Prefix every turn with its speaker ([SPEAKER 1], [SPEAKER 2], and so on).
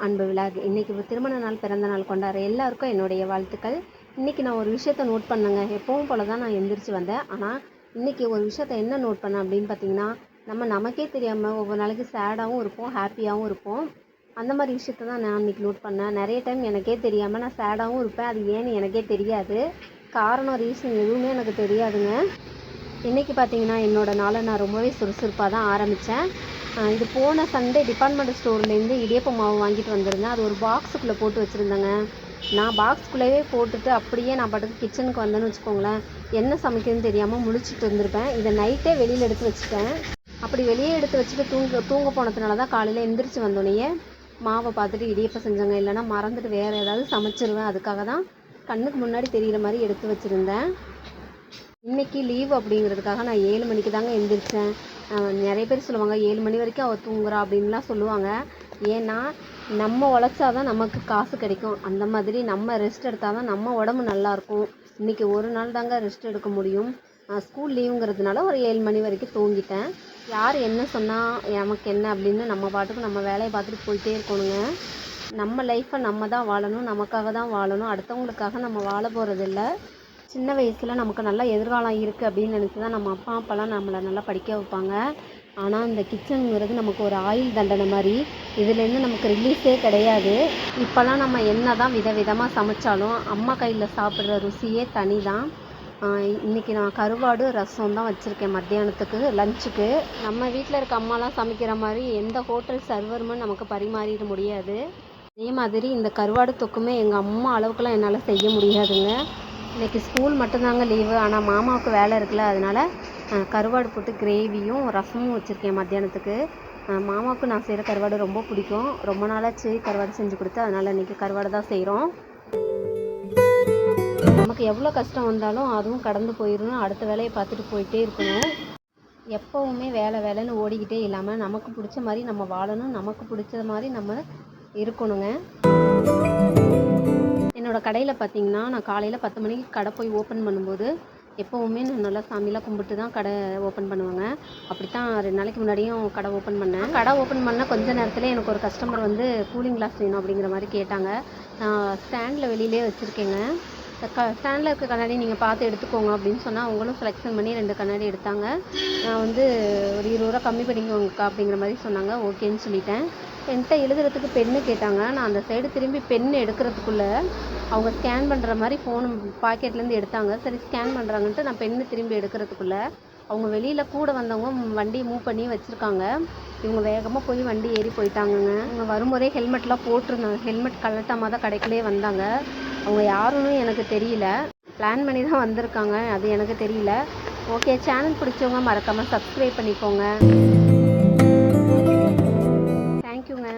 [SPEAKER 1] அன்பு விலாக். இன்றைக்கி திருமண நாள் பிறந்த நாள் கொண்டாடுற எல்லாருக்கும் என்னுடைய வாழ்த்துக்கள். இன்றைக்கி நான் ஒரு விஷயத்த நோட் பண்ணேங்க. எப்பவும் போல தான் நான் எந்திரிச்சு வந்தேன். ஆனால் இன்றைக்கி ஒரு விஷயத்த என்ன நோட் பண்ணேன் அப்படின்னு பார்த்தீங்கன்னா, நமக்கே தெரியாமல் ஒவ்வொரு நாளைக்கு சேடாகவும் இருப்போம், ஹாப்பியாகவும் இருப்போம். அந்த மாதிரி விஷயத்த தான் நான் இன்றைக்கி நோட் பண்ணேன். நிறைய டைம் எனக்கே தெரியாமல் நான் சேடாகவும் இருப்பேன். அது ஏன்னு எனக்கே தெரியாது. காரணம், ரீசன் எதுவுமே எனக்கு தெரியாதுங்க. இன்றைக்கி பார்த்தீங்கன்னா என்னோடய நாளை நான் ரொம்பவே சுறுசுறுப்பாக தான் ஆரம்பித்தேன். இது போன சண்டே டிபார்ட்மெண்ட் ஸ்டோர்லேருந்து இடியப்ப மாவு வாங்கிட்டு வந்திருந்தேன். அது ஒரு பாக்ஸுக்குள்ளே போட்டு வச்சுருந்தேங்க. நான் பாக்ஸ்குள்ளேயே போட்டுட்டு அப்படியே நான் பாட்டுக்கு கிச்சனுக்கு வந்தேன்னு வச்சுக்கோங்களேன், என்ன சமைக்கிறதுன்னு தெரியாமல் முழிச்சிட்டு வந்திருப்பேன். இதை நைட்டே வெளியில் எடுத்து வச்சுட்டேன். அப்படி வெளியே எடுத்து வச்சுட்டு தூங்க போனதுனால தான் காலையில் எந்திரிச்சு வந்தோடனே மாவை பார்த்துட்டு இடியப்பம் செஞ்சேங்க. இல்லைனா மறந்துட்டு வேறு ஏதாவது சமைச்சிருவேன். அதுக்காக தான் கண்ணுக்கு முன்னாடி தெரிகிற மாதிரி எடுத்து வச்சுருந்தேன். இன்றைக்கி லீவ் அப்படிங்கிறதுக்காக நான் 7 மணிக்கு தாங்க எந்திரிச்சேன். நிறைய பேர் சொல்லுவாங்க 7 மணி வரைக்கும் அவள் தூங்குறா அப்படின்லாம் சொல்லுவாங்க. ஏன்னா நம்ம உழைச்சா தான் நமக்கு காசு கிடைக்கும். அந்த மாதிரி நம்ம ரெஸ்ட் எடுத்தால் தான் நம்ம உடம்பு நல்லாயிருக்கும். இன்றைக்கி ஒரு நாள் தாங்க ரெஸ்ட் எடுக்க முடியும். ஸ்கூல் லீவுங்கிறதுனால ஒரு 7 மணி வரைக்கும் தூங்கிட்டேன். யார் என்ன சொன்னால் நமக்கு என்ன அப்படின்னு நம்ம பாட்டுக்கு நம்ம வேலையை பார்த்துட்டு போயிட்டே இருக்கணுங்க. நம்ம லைஃப்பை நம்ம தான் வாழணும், நமக்காக தான் வாழணும். அடுத்தவங்களுக்காக நம்ம வாழ போகிறதில்ல. சின்ன வயசில் நமக்கு நல்ல எதிர்காலம் இருக்குது அப்படின்னு நினச்சி தான் நம்ம அப்பா அப்பாலாம் நம்மளை நல்லா படிக்க வைப்பாங்க. ஆனால் இந்த கிச்சனுங்கிறது நமக்கு ஒரு ஆயுள் தண்டனை மாதிரி. இதுலேருந்து நமக்கு ரிலீஸே கிடையாது. இப்போல்லாம் நம்ம என்ன தான் விதவிதமாக சமைச்சாலும் அம்மா கையில் சாப்பிட்ற ருசியே தனி தான். இன்றைக்கி நான் கருவாடு ரசம் தான் வச்சுருக்கேன் மத்தியானத்துக்கு லஞ்சுக்கு. நம்ம வீட்டில் இருக்க அம்மாலாம் சமைக்கிற மாதிரி எந்த ஹோட்டல் சர்வருமே நமக்கு பரிமாறிட முடியாது. அதே மாதிரி இந்த கருவாடு தொக்குமே எங்கள் அம்மா அளவுக்குலாம் என்னால் செய்ய முடியாதுங்க. இன்றைக்கி ஸ்கூல் மட்டும்தாங்க லீவு. ஆனால் மாமாவுக்கு வேலை இருக்குல்ல, அதனால் கருவாடு போட்டு கிரேவியும் ரசமும் வச்சுருக்கேன் மத்தியானத்துக்கு. மாமாவுக்கு நான் செய்கிற கருவாடு ரொம்ப பிடிக்கும். ரொம்ப நாளாச்சு கருவாடு செஞ்சு கொடுத்து, அதனால் இன்றைக்கி கருவாடு தான் செய்கிறோம். நமக்கு எவ்வளோ கஷ்டம் வந்தாலும் அதுவும் கடந்து போயிடணும். அடுத்த வேலையை பார்த்துட்டு போயிட்டே இருக்கணும். எப்போவுமே வேலை வேலைன்னு ஓடிக்கிட்டே இல்லாமல் நமக்கு பிடிச்ச மாதிரி நம்ம வாழணும். நமக்கு பிடிச்ச மாதிரி நம்ம இருக்கணுங்க. என்னோடய கடையில் பார்த்திங்கன்னா, நான் காலையில் 10 மணிக்கு கடை போய் ஓப்பன் பண்ணும்போது எப்போவுமே நான் நல்லா சாமிலாம் கும்பிட்டு தான் கடை ஓப்பன் பண்ணுவேங்க. அப்படித்தான் 2 நாளைக்கு முன்னாடியும் கடை ஓப்பன் பண்ணேன். கடை ஓப்பன் பண்ண கொஞ்ச நேரத்தில் எனக்கு ஒரு கஸ்டமர் வந்து கூலிங் கிளாஸ் வேணும் அப்படிங்கிற மாதிரி கேட்டாங்க. நான் ஸ்டாண்டில் வெளியிலே வச்சுருக்கேங்க. ஸ்டாண்டில் இருக்க கண்ணாடி நீங்கள் பார்த்து எடுத்துக்கோங்க அப்படின்னு சொன்னால் அவங்களும் செலெக்ஷன் பண்ணி 2 கண்ணாடி எடுத்தாங்க. நான் வந்து ஒரு 20 ரூபா கம்மி பண்ணிக்கோங்கக்கா அப்படிங்கிற மாதிரி சொன்னாங்க. ஓகேன்னு சொல்லிட்டேன். என்கிட்ட எழுதுறதுக்கு பென்னு கேட்டாங்க. நான் அந்த சைடு திரும்பி பென் எடுக்கிறதுக்குள்ளே அவங்க ஸ்கேன் பண்ணுற மாதிரி ஃபோனு பாக்கெட்லேருந்து எடுத்தாங்க. சரி ஸ்கேன் பண்ணுறாங்கன்ட்டு நான் பென்னு திரும்பி எடுக்கிறதுக்குள்ளே அவங்க வெளியில் கூட வந்தவங்க வண்டியை மூவ் பண்ணி வச்சுருக்காங்க. இவங்க வேகமாக போய் வண்டி ஏறி போயிட்டாங்கங்க. இவங்க வரும்போதே ஹெல்மெட்லாம் போட்டிருந்தாங்க. ஹெல்மெட் கழட்டாமல் தான் கடைக்குள்ளே வந்தாங்க. அவங்க யாருன்னு எனக்கு தெரியல. பிளான் பண்ணி தான் வந்திருக்காங்க, அது எனக்கு தெரியல. ஓகே, சேனல் பிடிச்சவங்க மறக்காமல் சப்ஸ்கிரைப் பண்ணிக்கோங்க. தேங்க்யூங்க.